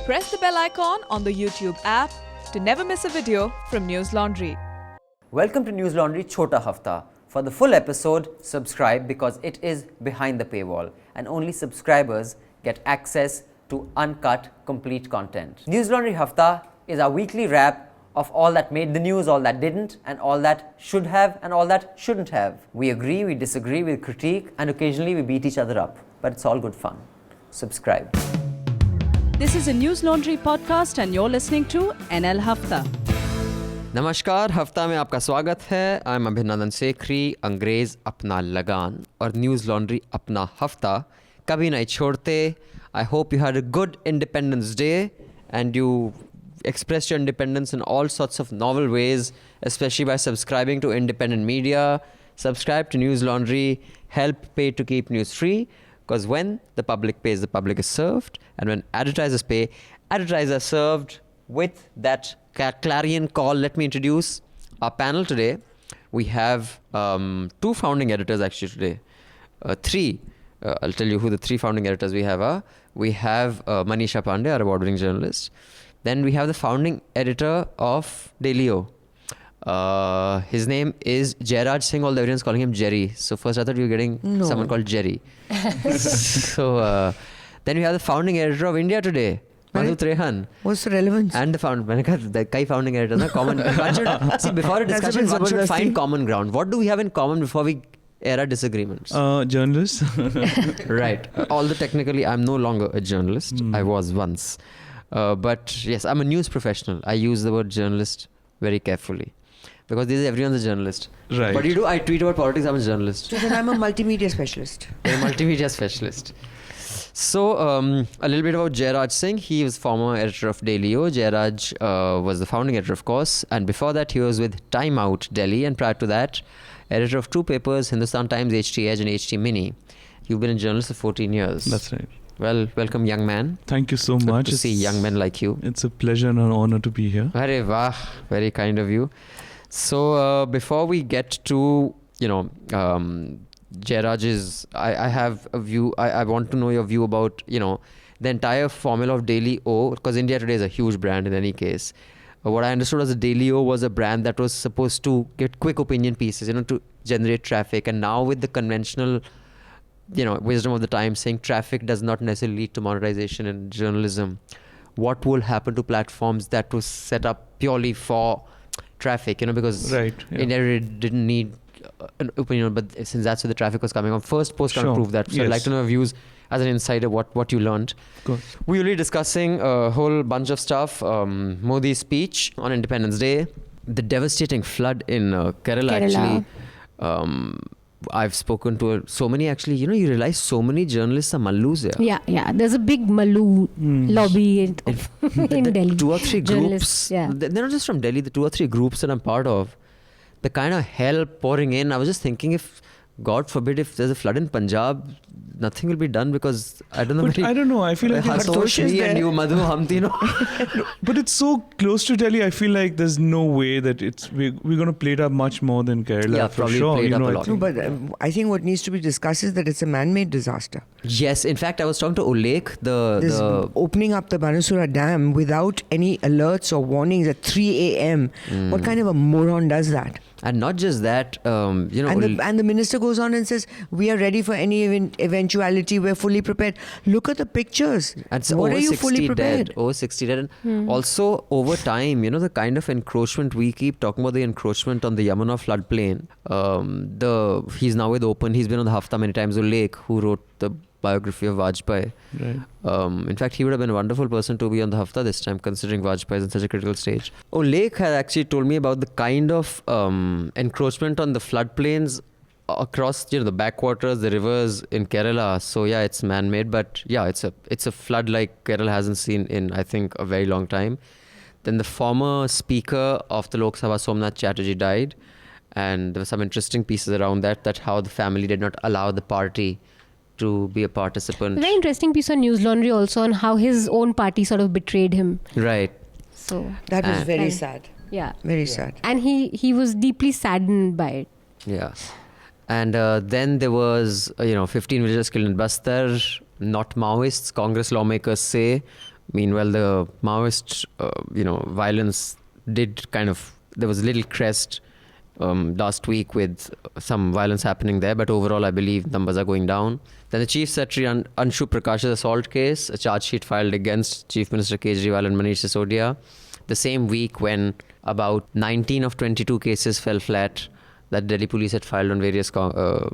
Press the bell icon on the YouTube app to never miss a video from News Laundry. Welcome to News Laundry Chhota Hafta. For the full episode, subscribe because it is behind the paywall and only subscribers get access to uncut, complete content. News Laundry Hafta is our weekly wrap of all that made the news, all that didn't, and all that should have and all that shouldn't have. We agree, we disagree, we critique, and occasionally we beat each other up. But it's all good fun. Subscribe. This is a News Laundry podcast and you're listening to NL Hafta. नमस्कार, हफ्ता में आपका स्वागत है. I am अभिनंदन सेखरी. अंग्रेज अपना लगान और न्यूज़ लॉन्ड्री अपना हफ्ता कभी नहीं छोड़ते. I hope you had a good independence day and you expressed your independence in all sorts of novel ways, especially by subscribing to independent media. Subscribe to News Laundry, help pay to keep news free, because when the public pays, the public is served, and when advertisers pay, advertisers are served. With that clarion call, let me introduce our panel today. We have two founding editors actually today. Three. I'll tell you who the three founding editors we have are. We have Manisha Pande, our award-winning journalist. Then we have the founding editor of DailyO. His name is Jairaj Singh, all the everyone's calling him Jerry. So first I thought you were getting someone called Jerry. So then we have the founding editor of India Today, Madhu, Trehan. What's the relevance? And the kai founding editor, na common. See, before a discussion, one should find common ground. What do we have in common before we air our disagreements? Journalist. Right. Although technically I'm no longer a journalist. I was once. But yes, I'm a news professional. I use the word journalist very carefully because these everyone's a journalist. Right. What do you do? I tweet about politics. I'm a journalist. So then I'm a multimedia specialist. You're a multimedia specialist. So a little bit about Jairaj Singh. He was former editor of DailyO. Jairaj was the founding editor, of course. And before that, he was with Time Out Delhi. And prior to that, editor of two papers, Hindustan Times, HT Edge and HT Mini. You've been a journalist for 14 years. That's right. Well, welcome, young man. Thank you so Good much. to see young men like you. It's a pleasure and an honor to be here. Arey vah, very kind of you. So before we get to, Jairaj's, I have a view, I want to know your view about, the entire formula of DailyO, because India Today is a huge brand in any case. What I understood was that DailyO was a brand that was supposed to get quick opinion pieces, to generate traffic. And now with the conventional wisdom of the time saying traffic does not necessarily lead to monetization in journalism. What will happen to platforms that was set up purely for traffic, because India didn't need an opinion, but since that's where the traffic was coming on, first post can't prove that. So I'd like to know your views as an insider, what you learned. Of course. We will be discussing a whole bunch of stuff. Modi's speech on Independence Day, the devastating flood in Kerala. Actually. I've spoken to so many actually, you realize so many journalists are Mallus here. Yeah. There's a big Mallu lobby in Delhi. Two or three groups. Yeah. They're not just from Delhi, the two or three groups that I'm part of. The kind of hell pouring in. I was just thinking if, God forbid, if there's a flood in Punjab, nothing will be done because I don't know. But I don't know. I feel like Hartoshri and you, Madhu, Hamti, But it's so close to Delhi. I feel like there's no way that we're going to play it up much more than Kerala. Yeah, for probably sure. play it up a lot. No, but I think what needs to be discussed is that it's a man-made disaster. Yes, in fact, I was talking to Ulekh, This opening up the Banasura Dam without any alerts or warnings at 3 a.m. What kind of a moron does that? And not just that, And the minister goes on and says, we are ready for any eventuality, we're fully prepared. Look at the pictures. And what over are you 60 fully prepared? dead, over 60 dead. And also, over time, the kind of encroachment, we keep talking about the encroachment on the Yamuna floodplain. He's now with Open, he's been on the Hafta many times. Ulekh, who wrote the biography of Vajpayee. Right. In fact, he would have been a wonderful person to be on the Hafta this time, considering Vajpayee is in such a critical stage. Ulekh had actually told me about the kind of encroachment on the floodplains across the backwaters, the rivers in Kerala. So yeah, it's man-made, but yeah, it's a flood like Kerala hasn't seen in, I think, a very long time. Then the former speaker of the Lok Sabha, Somnath Chatterjee, died, and there were some interesting pieces around that how the family did not allow the party to be a participant. Very interesting piece on News Laundry also on how his own party sort of betrayed him. Right. So that was very sad. Yeah. Very sad. And he was deeply saddened by it. Yeah. And then there was, 15 villagers killed in Bastar, not Maoists, Congress lawmakers say. Meanwhile, the Maoist, violence did kind of, there was a little crest last week with some violence happening there, but overall I believe numbers are going down. Then the Chief Secretary Anshu Prakash's assault case, a charge sheet filed against Chief Minister Kejriwal and Manish Sisodia, the same week when about 19 of 22 cases fell flat that Delhi police had filed on various AAP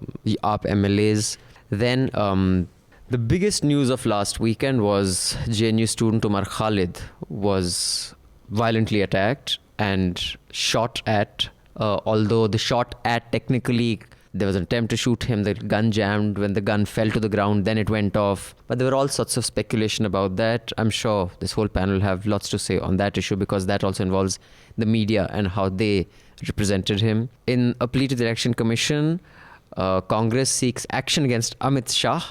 MLAs. Then the biggest news of last weekend was JNU student Umar Khalid was violently attacked and shot at. Although the shot at, technically there was an attempt to shoot him, the gun jammed. When the gun fell to the ground, then it went off. But there were all sorts of speculation about that. I'm sure this whole panel will have lots to say on that issue, because that also involves the media and how they represented him. In a plea to the Election Commission, Congress seeks action against Amit Shah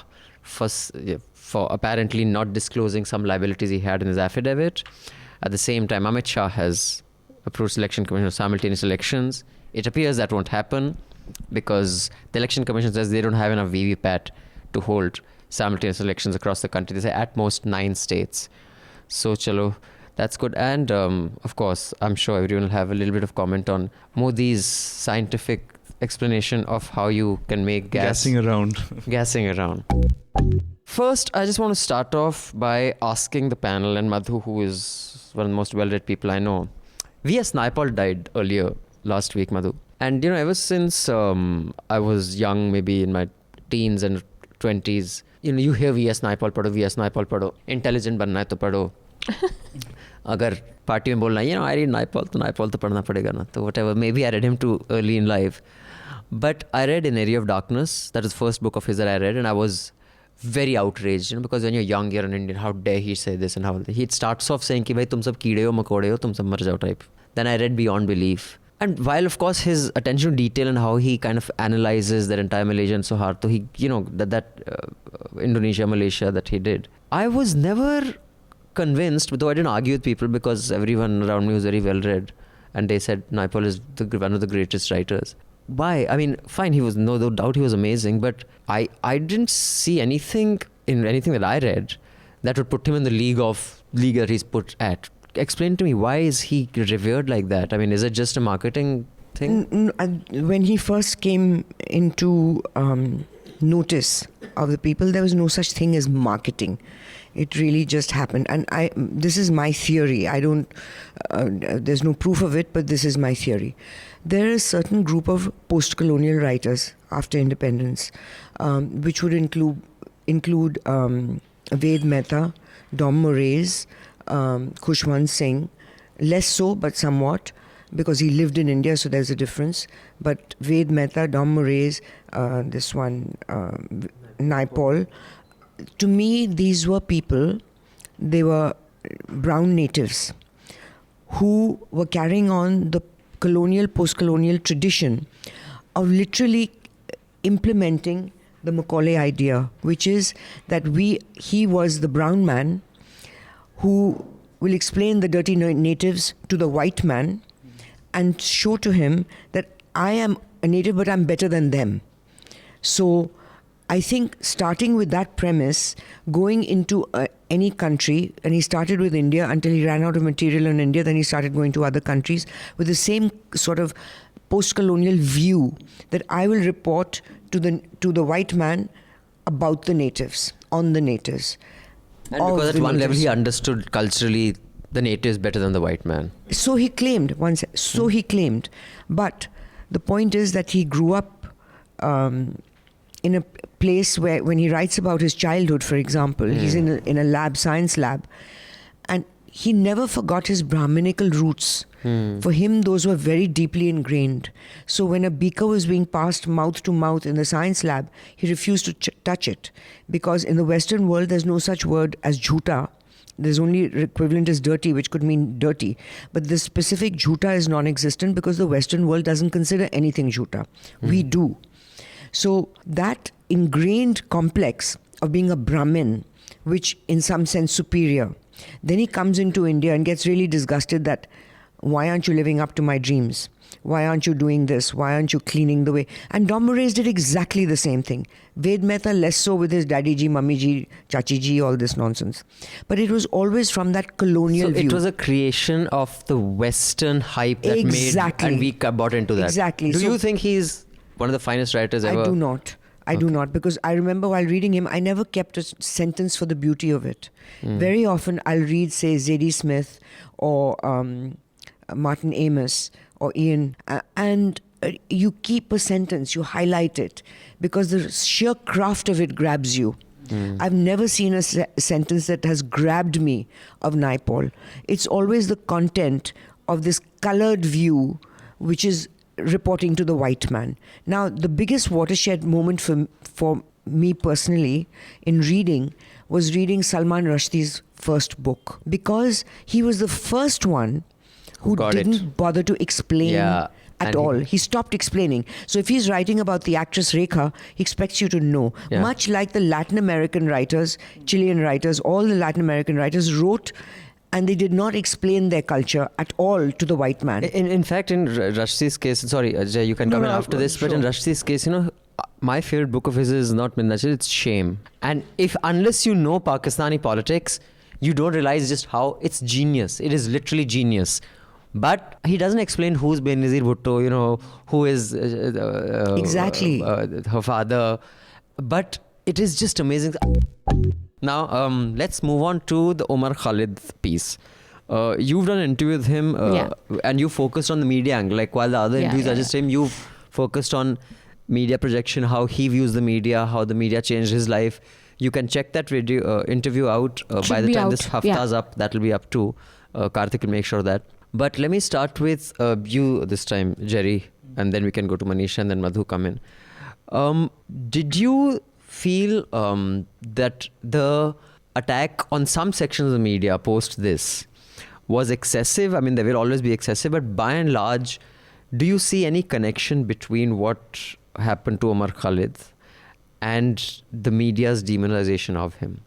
for apparently not disclosing some liabilities he had in his affidavit. At the same time, Amit Shah has approached Election Commission of simultaneous elections. It appears that won't happen because the Election Commission says they don't have enough VVPAT to hold simultaneous elections across the country. They say at most 9 states. So chalo, that's good. And of course, I'm sure everyone will have a little bit of comment on Modi's scientific explanation of how you can make Gassing around. Gassing around. First, I just want to start off by asking the panel and Madhu, who is one of the most well-read people I know. S Naipaul died earlier last week, Madhu. And, ever since I was young, maybe in my teens and 20s, you hear S Naipaul padho, intelligent banna hai to padho. Agar party mein bolna hai, I read Naipaul to padhna padega na. So whatever, maybe I read him too early in life. But I read In Area of Darkness. That was the first book of his that I read, and I was very outraged, because when you're young, you're an Indian, how dare he say this, and how he starts off saying ki bhai tum sab keede ho, makode ho, tum sab mar jao type. Then I read Beyond Belief. And while of course his attention to detail and how he kind of analyzes that entire Malaysia and Suharto, he, Indonesia, Malaysia that he did, I was never convinced, though I didn't argue with people because everyone around me was very well read and they said Naipaul is one of the greatest writers. Why? I mean, fine, he was, no doubt he was amazing, but I didn't see anything in anything that I read that would put him in the league that he's put at. Explain to me, why is he revered like that? I mean, is it just a marketing thing? When he first came into notice of the people, there was no such thing as marketing. It really just happened. And this is my theory. There's no proof of it, but this is my theory. There is a certain group of post-colonial writers after independence, which would include Ved Mehta, Dom Moraes, Khushwant Singh, less so but somewhat, because he lived in India, so there's a difference. But Ved Mehta, Dom Moraes, this one, Naipaul, to me these were people, they were brown natives who were carrying on the colonial, post-colonial tradition of literally implementing the Macaulay idea, which is that he was the brown man who will explain the dirty natives to the white man and show to him that I am a native but I'm better than them. So I think starting with that premise, going into any country, and he started with India until he ran out of material in India, then he started going to other countries with the same sort of post-colonial view that I will report to the white man about the natives, on the natives. And because at one level he understood culturally the natives better than the white man. So he claimed, he claimed. But the point is that he grew up in a place where, when he writes about his childhood, for example, he's in a lab, science lab, and he never forgot his Brahminical roots. For him, those were very deeply ingrained. So when a beaker was being passed mouth to mouth in the science lab, he refused to touch it, because in the Western world, there's no such word as Chhota. There's only equivalent as dirty, which could mean dirty. But the specific Chhota is non-existent because the Western world doesn't consider anything Chhota. We do. So that ingrained complex of being a Brahmin, which in some sense superior, then he comes into India and gets really disgusted that why aren't you living up to my dreams? Why aren't you doing this? Why aren't you cleaning the way? And Dom Moraes did exactly the same thing. Ved Mehta less so with his daddy ji, mummy ji, chachi ji, all this nonsense. But it was always from that colonial view. It was a creation of the Western hype that Exactly. made, and we bought into that. Exactly. Do So- you think he's one of the finest writers ever? I do not. I do not, because I remember while reading him, I never kept a sentence for the beauty of it. Very often I'll read, say, Zadie Smith or Martin Amis or Ian, and you keep a sentence, you highlight it, because the sheer craft of it grabs you. I've never seen a sentence that has grabbed me of Naipaul. It's always the content of this colored view, which is reporting to the white man. Now, the biggest watershed moment for me personally in reading was reading Salman Rushdie's first book, because he was the first one who Got it. didn't bother to explain Yeah, at and all. he- He stopped explaining. So if he's writing about the actress Rekha, he expects you to know. Yeah. Much like the Latin American writers, Chilean writers, all the Latin American writers wrote, and they did not explain their culture at all to the white man. In fact, in Rushdie's case, sorry, Ajay, you can No, come in no, after this, but in Rushdie's case, my favorite book of his is not Midnachal, it's Shame. And unless you know Pakistani politics, you don't realize just how it's genius. It is literally genius. But he doesn't explain who's Benazir Bhutto, who is Exactly. Her father. But it is just amazing. Now, let's move on to the Umar Khalid piece. You've done an interview with him and you focused on the media angle. Like while the other interviews are just him, you've focused on media projection, how he views the media, how the media changed his life. You can check that video interview out by the be time this out, hafta's up. That'll be up too. Karthik will make sure of that. But let me start with you this time, Jerry, and then we can go to Manisha and then Madhu come in. Did you feel that the attack on some sections of the media post this was excessive? I mean, there will always be excessive, but by and large, do you see any connection between what happened to Umar Khalid and the media's demonization of him?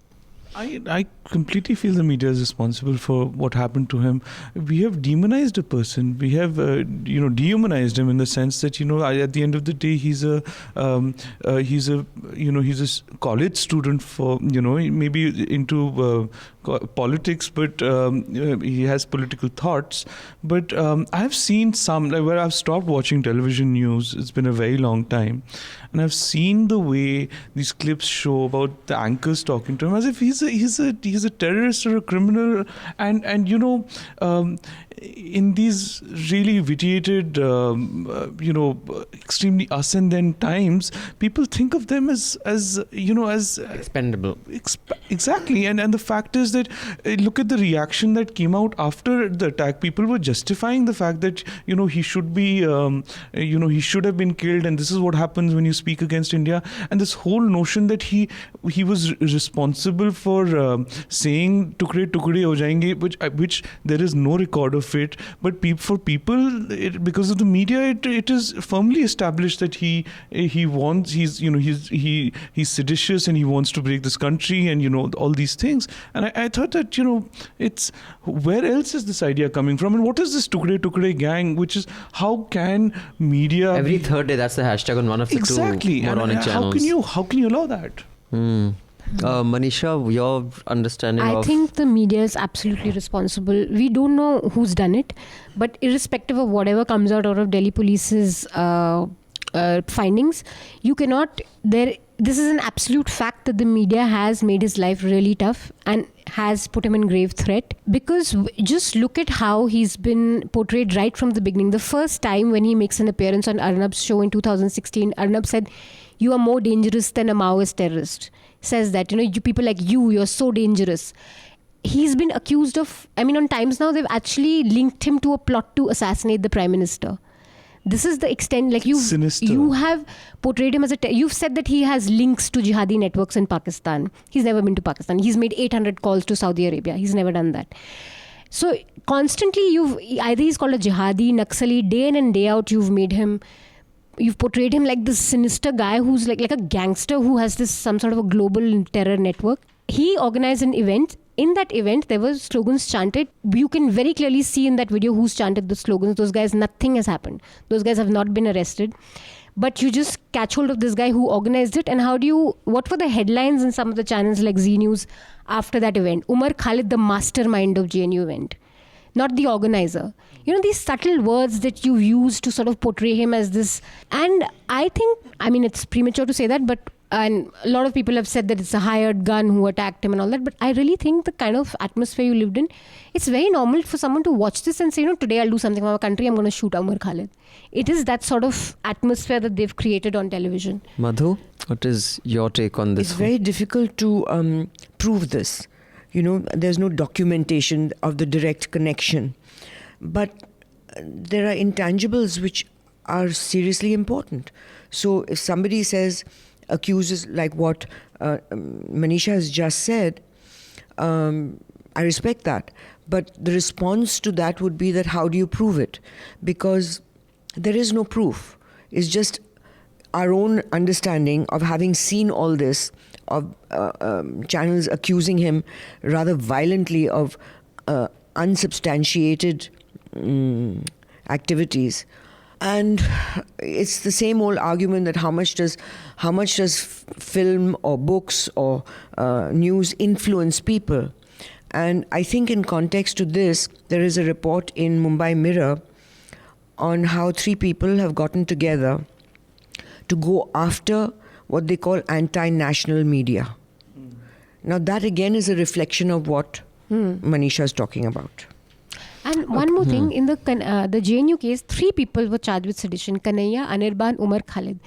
I completely feel the media is responsible for what happened to him. We have demonized a person. We have, dehumanized him in the sense that, at the end of the day, he's a college student for, maybe into politics, but he has political thoughts. But I've seen some, where I've stopped watching television news. It's been a very long time. And I've seen the way these clips show about the anchors talking to him as if he's a terrorist or a criminal, and in these really vitiated, extremely us and then times, people think of them as Expendable. Exactly, and the fact is that look at the reaction that came out after the attack. People were justifying the fact that he should be he should have been killed, and this is what happens when you speak against India. And this whole notion that he was responsible for saying "tukde tukde ho jayenge," which there is no record of it, but for people, because of the media, it is firmly established that he's seditious and he wants to break this country and all these things. And I thought that it's, where else is this idea coming from, and what is this tukde tukde gang, which is, how can media Every third day, that's the hashtag on one of the exactly two moronic and channels. how can you allow that? Manisha, your understanding I of... think the media is absolutely responsible. We don't know who's done it, but irrespective of whatever comes out of Delhi Police's findings, you cannot... This is an absolute fact that the media has made his life really tough and has put him in grave threat, because just look at how he's been portrayed right from the beginning. The first time when he makes an appearance on Arnab's show in 2016, Arnab said, "You are more dangerous than a Maoist terrorist." Says that, you people like you're so dangerous. He's been accused of, on Times Now, they've actually linked him to a plot to assassinate the Prime Minister. This is the extent, Sinister. You have portrayed him as you've said that he has links to jihadi networks in Pakistan. He's never been to Pakistan. He's made 800 calls to Saudi Arabia. He's never done that. So constantly either he's called a jihadi, Naxali, day in and day out you've portrayed him like this sinister guy who's like a gangster who has some sort of a global terror network. He organized an event in that event, there were slogans chanted. You can very clearly see in that video who's chanted the slogans. Those guys, nothing has happened. Those guys have not been arrested. But you just catch hold of this guy who organized it. And what were the headlines in some of the channels like Z News after that event? Umar Khalid, the mastermind of GNU event, not the organizer. These subtle words that you use to sort of portray him as this. And I think, it's premature to say that, and a lot of people have said that it's a hired gun who attacked him and all that. But I really think the kind of atmosphere you lived in, it's very normal for someone to watch this and say, today I'll do something for my country, I'm going to shoot Umar Khalid. It is that sort of atmosphere that they've created on television. Madhu, what is your take on this? It's very difficult to prove this. There's no documentation of the direct connection. But there are intangibles which are seriously important. So if somebody accuses like what Manisha has just said, I respect that. But the response to that would be that how do you prove it? Because there is no proof. It's just our own understanding of having seen all this, of channels accusing him rather violently of unsubstantiated activities. And it's the same old argument that how much does film or books or news influence people? And I think in context to this, there is a report in Mumbai Mirror on how 3 people have gotten together to go after what they call anti-national media. Now that again is a reflection of what Manisha is talking about. And one more thing, in the JNU case, 3 people were charged with sedition: Kanhaiya, Anirban, Umar Khalid.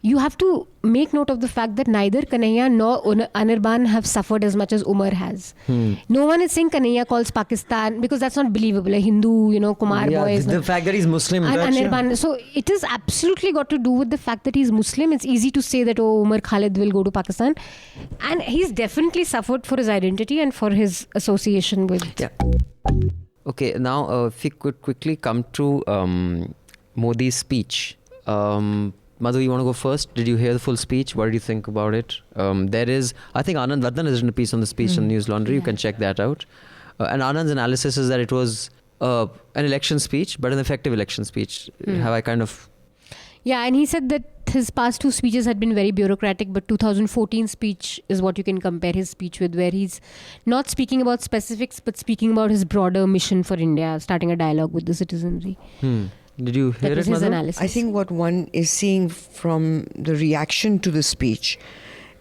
You have to make note of the fact that neither Kanhaiya nor Anirban have suffered as much as Umar has. No one is saying Kanhaiya calls Pakistan, because that's not believable. A Hindu, Kumar boy is the fact that he's Muslim. And Anirban. So it is absolutely got to do with the fact that he's Muslim. It's easy to say that, Umar Khalid will go to Pakistan. And he's definitely suffered for his identity and for his association with... Yeah. Okay, now if we could quickly come to Modi's speech. Madhu, you want to go first? Did you hear the full speech? What did you think about it? I think Anand Vardhan has written a piece on the speech on News Laundry. You can check that out. And Anand's analysis is that it was an election speech, but an effective election speech. Have I kind of... Yeah, and he said that his past 2 speeches had been very bureaucratic, but 2014 speech is what you can compare his speech with, where he's not speaking about specifics, but speaking about his broader mission for India, starting a dialogue with the citizenry. Did you hear that was it, his Madhu? analysis. I think what one is seeing from the reaction to the speech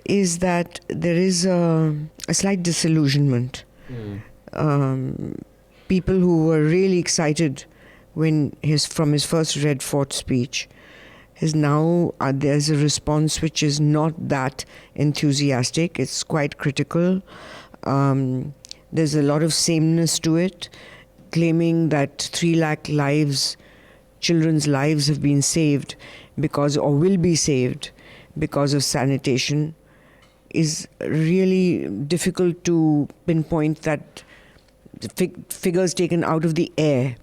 is that there is a slight disillusionment. People who were really excited from his first Red Fort speech is now there's a response which is not that enthusiastic. It's quite critical. There's a lot of sameness to it, claiming that 3 lakh children's lives have been saved or will be saved because of sanitation is really difficult to pinpoint that the figures taken out of the air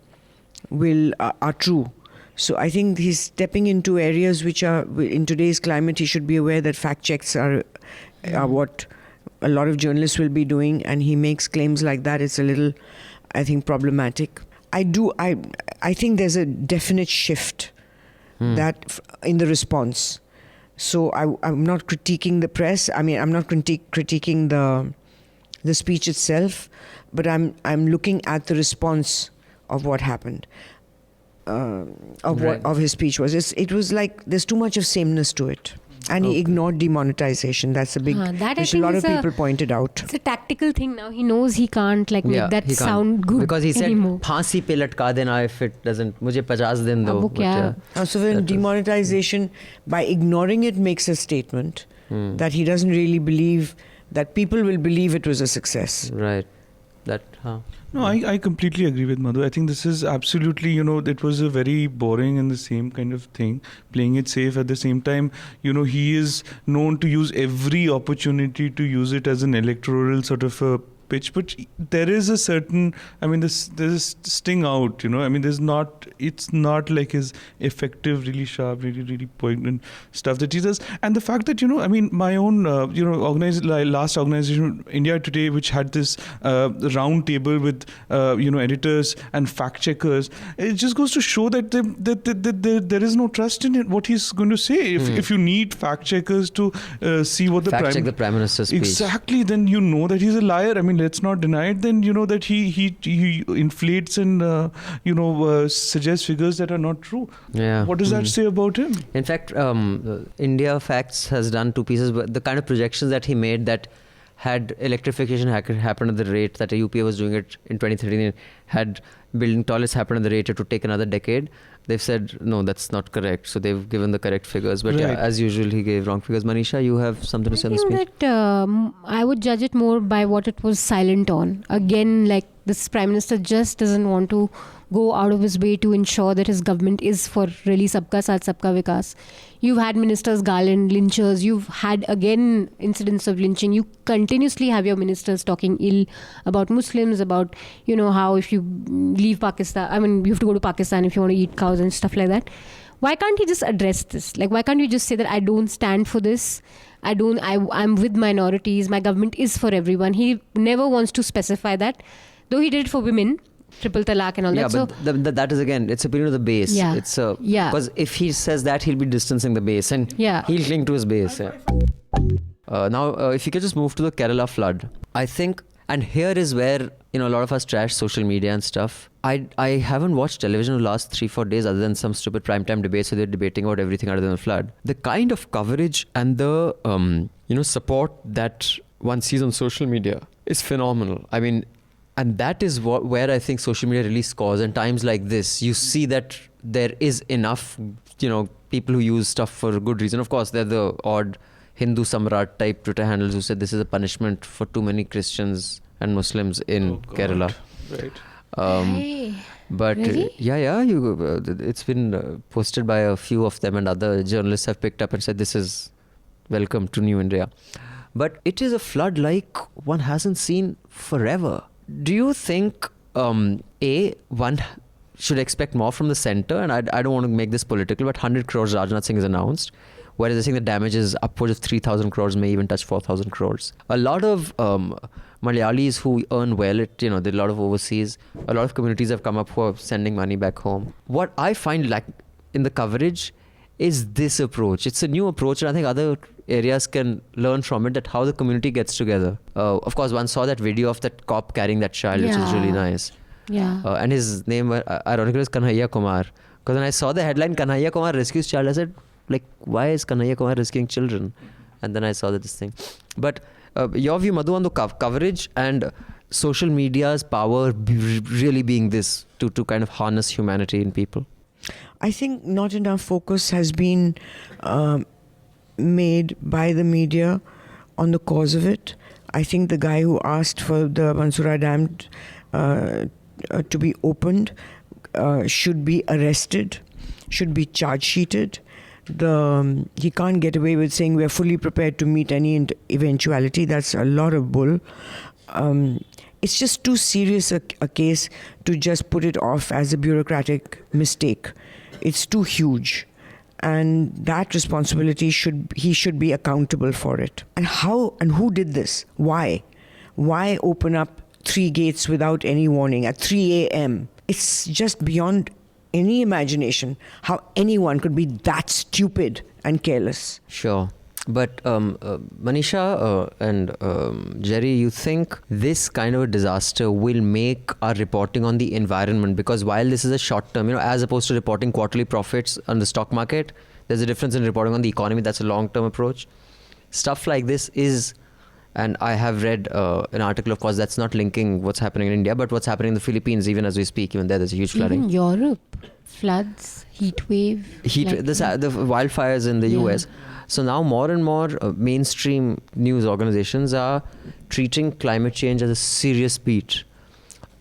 are true. So I think he's stepping into areas which are, in today's climate, he should be aware that fact checks are what a lot of journalists will be doing, and he makes claims like that. It's a little, I think, problematic. I think there's a definite shift that in the response. So I'm not critiquing the press. I'm not critiquing the speech itself, but I'm looking at the response of what happened. Of his speech was. It was like there's too much of sameness to it. And he ignored demonetization. That's a big, which a lot of people pointed out. It's a tactical thing now. He knows he can't make that sound good because he said, anymore. "Phansi pe latka dena if it doesn't. Mujhe 50 din do." So when demonetization, by ignoring it, makes a statement that he doesn't really believe that people will believe it was a success. Right. No, I completely agree with Madhu. I think this is absolutely, it was a very boring and the same kind of thing, playing it safe. At the same time, he is known to use every opportunity to use it as an electoral sort of pitch, but there is a certain, I mean, there's sting out, you know. I mean, it's not like his effective, really sharp, really poignant stuff that he does. And the fact that, you know, I mean, my own, last organization, India Today, which had this round table with, editors and fact checkers, it just goes to show that there is no trust in it, what he's going to say. If you need fact checkers to see what the fact check the Prime Minister's speech. Exactly, then you know that he's a liar. I mean, let's not deny it. Then you know that he inflates and suggests figures that are not true. Yeah. What does that say about him? In fact, India Facts has done 2 pieces, but the kind of projections that he made that had electrification happened at the rate that UPA was doing it in 2013, had building toilets happen at the rate it would take another decade. They've said, no, that's not correct. So they've given the correct figures. But yeah, as usual, he gave wrong figures. Manisha, you have something to say on the speech? I think that I would judge it more by what it was silent on. Again, like this Prime Minister just doesn't want to go out of his way to ensure that his government is for really sabka saath, sabka vikas. You've had ministers garland lynchers. You've had, again, incidents of lynching. You continuously have your ministers talking ill about Muslims, about, you know, how if you leave Pakistan, I mean, you have to go to Pakistan if you want to eat cows and stuff like that. Why can't he just address this? Like, why can't you just say that I don't stand for this? I'm with minorities. My government is for everyone. He never wants to specify that, though he did it for women. Triple talaq and all that. Yeah, but that is, again, it's opinion of the base. Yeah. It's because if he says that, he'll be distancing the base and he'll cling to his base. Yeah. Now, if you could just move to the Kerala flood, I think, and here is where, you know, a lot of us trash social media and stuff. I haven't watched television in the last 3-4 days other than some stupid primetime debates where they're debating about everything other than the flood. The kind of coverage and the support that one sees on social media is phenomenal. I mean, and that is where I think social media really scores. In times like this, you see that there is enough, you know, people who use stuff for a good reason. Of course, they're the odd Hindu Samrat type Twitter handles who said this is a punishment for too many Christians and Muslims in Kerala. Right. But really? It's been posted by a few of them, and other journalists have picked up and said this is welcome to New India. But it is a flood like one hasn't seen forever. Do you think, one should expect more from the centre? And I don't want to make this political, but 100 crores Rajnath Singh has announced, whereas I think the damage is upwards of 3,000 crores, may even touch 4,000 crores. A lot of Malayalis who earn well, there are a lot of overseas, a lot of communities have come up who are sending money back home. What I find like in the coverage is this approach. It's a new approach, and I think other areas can learn from it, that how the community gets together. Of course, one saw that video of that cop carrying that child, which was really nice. Yeah. And his name, ironically, is Kanhaiya Kumar. Because when I saw the headline, Kanhaiya Kumar rescues child, I said, like, why is Kanhaiya Kumar rescuing children? And then I saw this thing. But your view, Madhu, on the coverage and social media's power really being this to kind of harness humanity in people? I think not enough focus has been made by the media on the cause of it. I think the guy who asked for the Bansura Dam to be opened should be arrested, should be charge sheeted. He can't get away with saying we are fully prepared to meet any eventuality. That's a lot of bull. It's just too serious a case to just put it off as a bureaucratic mistake. It's too huge. And that responsibility he should be accountable for it. And how and who did this? Why? Why open up 3 gates without any warning at 3 a.m.? It's just beyond any imagination how anyone could be that stupid and careless. Sure. But Manisha and Jerry, you think this kind of a disaster will make our reporting on the environment? Because while this is a short term, as opposed to reporting quarterly profits on the stock market, there's a difference in reporting on the economy. That's a long term approach. Stuff like this is, and I have read an article, of course, that's not linking what's happening in India, but what's happening in the Philippines, even as we speak, even there's a huge flooding. Even Europe, floods, heat wave. The wildfires in the US. So now more and more mainstream news organizations are treating climate change as a serious beat.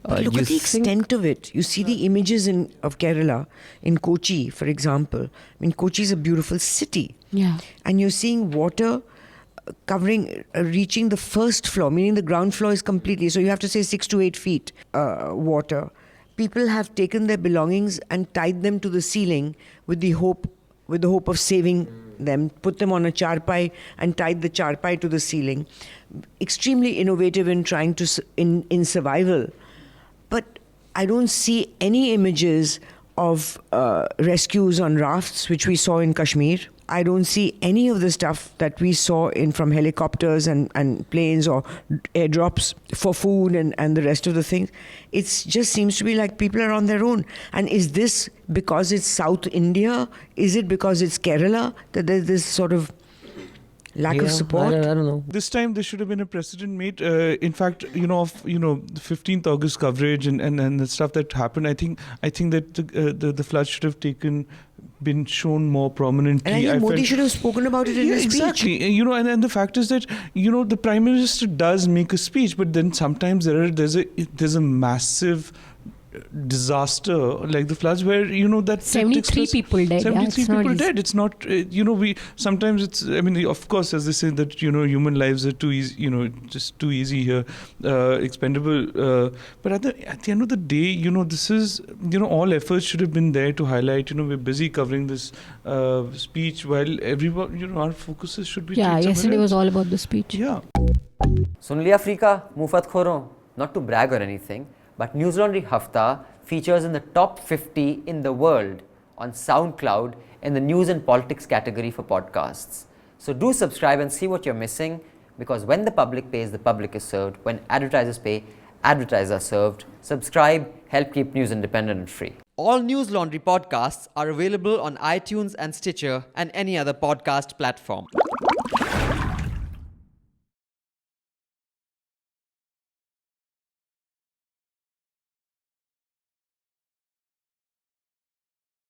Look at the extent of it. You see the images of Kerala, in Kochi, for example. I mean, Kochi is a beautiful city. Yeah. And you're seeing water reaching the first floor, meaning the ground floor is completely, so you have to say 6 to 8 feet water. People have taken their belongings and tied them to the ceiling with the hope of saving them, put them on a charpai and tied the charpai to the ceiling. Extremely innovative in trying to in survival. But I don't see any images of rescues on rafts, which we saw in Kashmir. I don't see any of the stuff that we saw from helicopters and planes or airdrops for food and the rest of the things. It just seems to be like people are on their own. And is this because it's South India? Is it because it's Kerala that there's this sort of lack of support? I don't know. This time there should have been a precedent made. In fact, the 15th August coverage and the stuff that happened. I think that the flood should have been shown more prominently. And I think Modi should have spoken about it in his speech. Exactly. And the fact is that the Prime Minister does make a speech, but then sometimes there's a massive disaster like the floods where that 73 people dead. 73 people dead. It's not we sometimes it's, I mean, of course, as they say that human lives are too easy, just too easy here, expendable, but at the end of the day, this is, all efforts should have been there to highlight, we're busy covering this speech while everyone, our focuses should be yesterday was all about the speech. सुन लिया Africa मुफत खोरों. Not to brag or anything, but News Laundry Hafta features in the top 50 in the world on SoundCloud in the news and politics category for podcasts. So do subscribe and see what you're missing, because when the public pays, the public is served. When advertisers pay, advertisers are served. Subscribe, help keep news independent and free. All News Laundry podcasts are available on iTunes and Stitcher and any other podcast platform.